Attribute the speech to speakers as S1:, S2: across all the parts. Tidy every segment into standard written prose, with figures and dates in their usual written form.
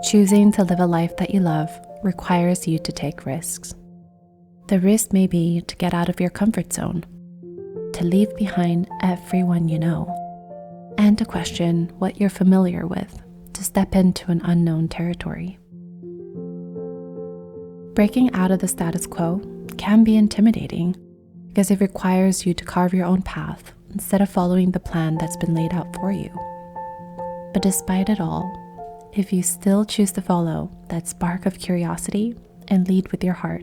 S1: Choosing to live a life that you love requires you to take risks. The risk may be to get out of your comfort zone, to leave behind everyone you know, and to question what you're familiar with, to step into an unknown territory. Breaking out of the status quo can be intimidating because it requires you to carve your own path instead of following the plan that's been laid out for you. But despite it all, if you still choose to follow that spark of curiosity and lead with your heart,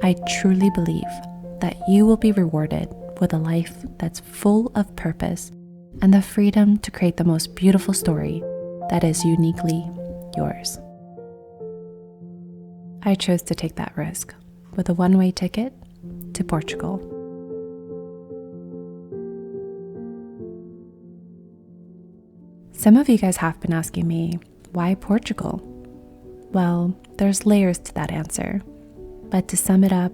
S1: I truly believe that you will be rewarded with a life that's full of purpose and the freedom to create the most beautiful story that is uniquely yours. I chose to take that risk with a one-way ticket to Portugal. Some of you guys have been asking me, why Portugal? Well, there's layers to that answer. But to sum it up,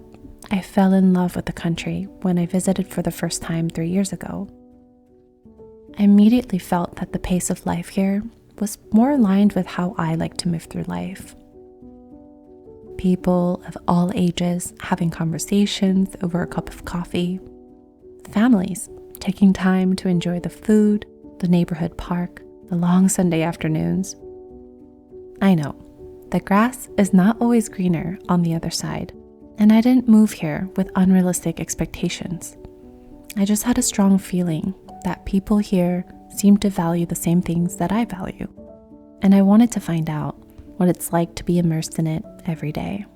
S1: I fell in love with the country when I visited for the first time 3 years ago. I immediately felt that the pace of life here was more aligned with how I like to move through life. People of all ages having conversations over a cup of coffee, families taking time to enjoy the food, the neighborhood park, the long Sunday afternoons. I know, the grass is not always greener on the other side, and I didn't move here with unrealistic expectations. I just had a strong feeling that people here seemed to value the same things that I value, and I wanted to find out what it's like to be immersed in it every day.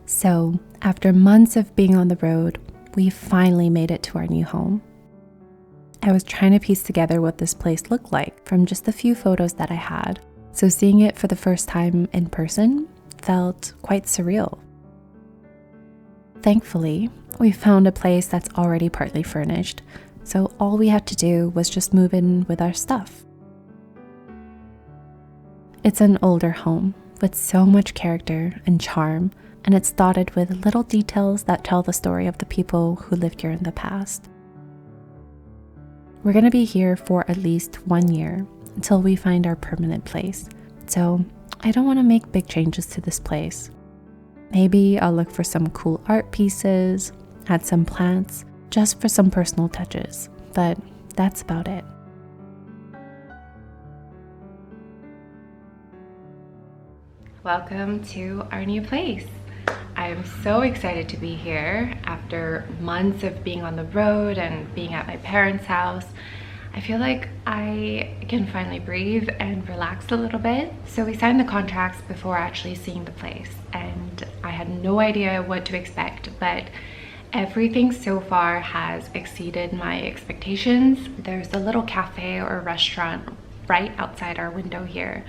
S1: So, after months of being on the road, we finally made it to our new home. I was trying to piece together what this place looked like from just a few photos that I had, so seeing it for the first time in person felt quite surreal. Thankfully, we found a place that's already partly furnished, so all we had to do was just move in with our stuff. It's an older home with so much character and charm, and it's dotted with little details that tell the story of the people who lived here in the past. We're going to be here for at least 1 year until we find our permanent place, so I don't want to make big changes to this place. Maybe I'll look for some cool art pieces, add some plants, just for some personal touches, but that's about it. Welcome to our new place. I'm so excited to be here after months of being on the road and being at my parents' house. I feel like I can finally breathe and relax a little bit. So we signed the contracts before actually seeing the place, and I had no idea what to expect, but everything so far has exceeded my expectations. There's a little cafe or restaurant right outside our window here,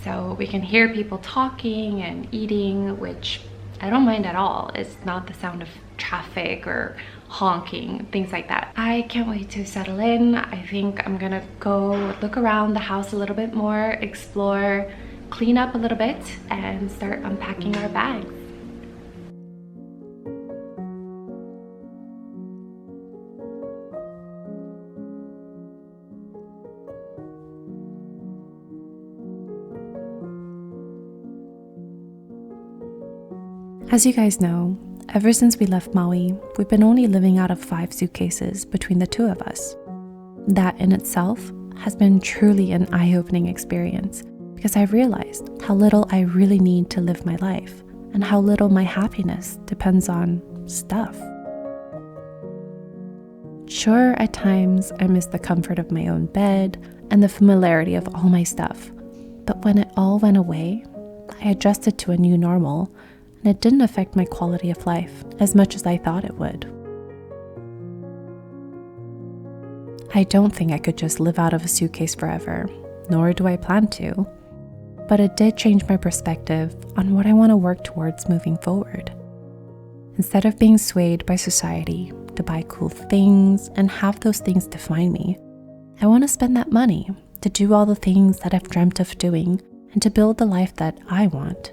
S1: so we can hear people talking and eating, which I don't mind at all. It's not the sound of traffic or honking, things like that. I can't wait to settle in. I think I'm gonna go look around the house a little bit more, explore, clean up a little bit, and start unpacking our bags. As you guys know, ever since we left Maui, we've been only living out of 5 suitcases between the two of us. That in itself has been truly an eye-opening experience because I realized how little I really need to live my life and how little my happiness depends on stuff. Sure, at times I miss the comfort of my own bed and the familiarity of all my stuff, but when it all went away, I adjusted to a new normal, and it didn't affect my quality of life as much as I thought it would. I don't think I could just live out of a suitcase forever, nor do I plan to, but it did change my perspective on what I want to work towards moving forward. Instead of being swayed by society to buy cool things and have those things define me, I want to spend that money to do all the things that I've dreamt of doing and to build the life that I want.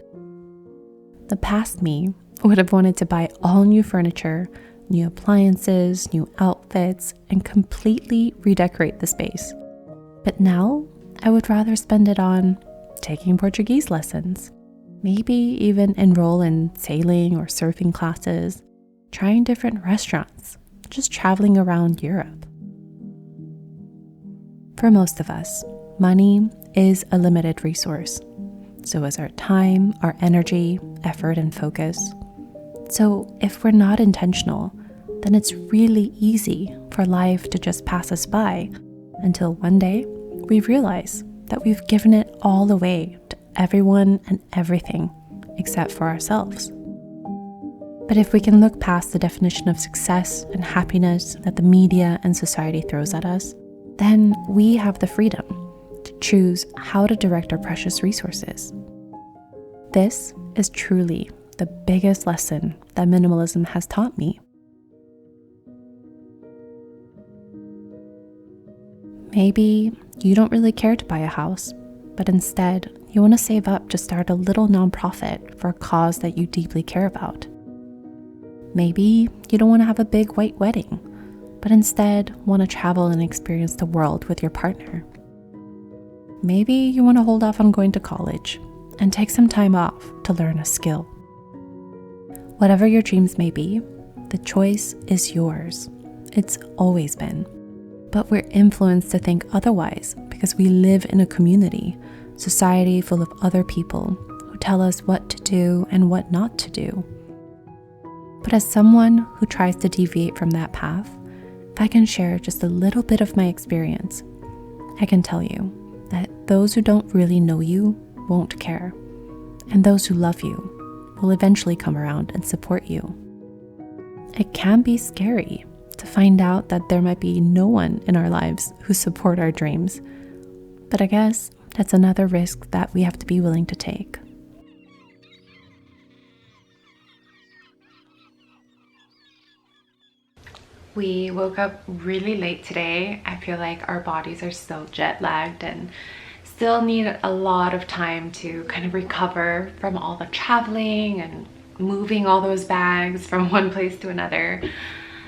S1: The past me
S2: would have wanted to buy all new furniture, new appliances, new outfits, and completely redecorate the space. But now I would rather spend it on taking Portuguese lessons, maybe even enroll in sailing or surfing classes, trying different restaurants, just traveling around Europe. For most of us, money is a limited resource. So is our time, our energy, effort, and focus. So if we're not intentional, then it's really easy for life to just pass us by until one day we realize that we've given it all away to everyone and everything except for ourselves. But if we can look past the definition of success and happiness that the media and society throws at us, then we have the freedom to choose how to direct our precious resources. This is truly the biggest lesson that minimalism has taught me. Maybe you don't really care to buy a house, but instead you want to save up to start a little nonprofit for a cause that you deeply care about. Maybe you don't want to have a big white wedding, but instead want to travel and experience the world with your partner. Maybe you want to hold off on going to college and take some time off to learn a skill. Whatever your dreams may be, the choice is yours. It's always been. But we're influenced to think otherwise because we live in a society full of other people who tell us what to do and what not to do. But as someone who tries to deviate from that path, if I can share just a little bit of my experience, I can tell you that those who don't really know you won't care, and those who love you will eventually come around and support you. It can be scary to find out that there might be no one in our lives who support our dreams, but I guess that's another risk that we have to be willing to take.
S1: We woke up really late today. I feel like our bodies are still jet lagged and still need a lot of time to kind of recover from all the traveling and moving all those bags from one place to another.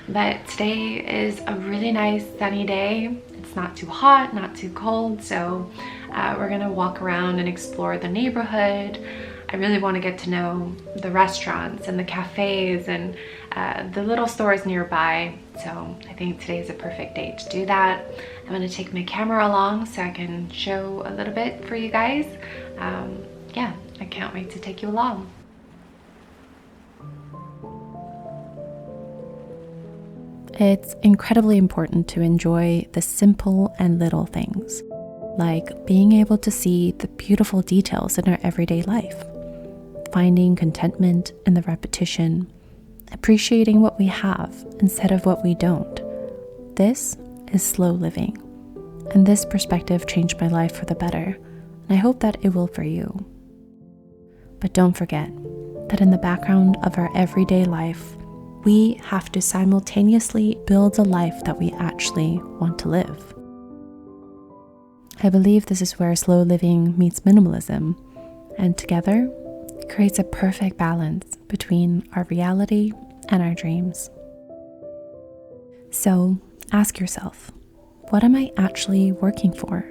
S1: But today is a really nice sunny day. It's not too hot, not too cold, so we're gonna walk around and explore the neighborhood. I really want to get to know the restaurants and the cafes and the little stores nearby. So I think today's a perfect day to do that. I'm going to take my camera along so I can show a little bit for you guys. Yeah, I can't wait to take you along.
S2: It's incredibly important to enjoy the simple and little things, like being able to see the beautiful details in our everyday life, finding contentment in the repetition, appreciating what we have instead of what we don't. This is slow living, and this perspective changed my life for the better, and I hope that it will for you. But don't forget that in the background of our everyday life, we have to simultaneously build a life that we actually want to live. I believe this is where slow living meets minimalism, and together creates a perfect balance between our reality and our dreams. So ask yourself, what am I actually working for?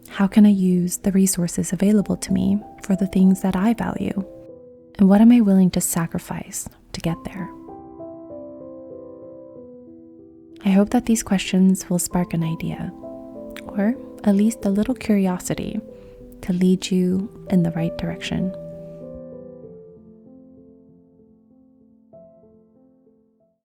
S2: How can I use the resources available to me for the things that I value? And what am I willing to sacrifice to get there? I hope that these questions will spark an idea, or at least a little curiosity to lead you in the right direction.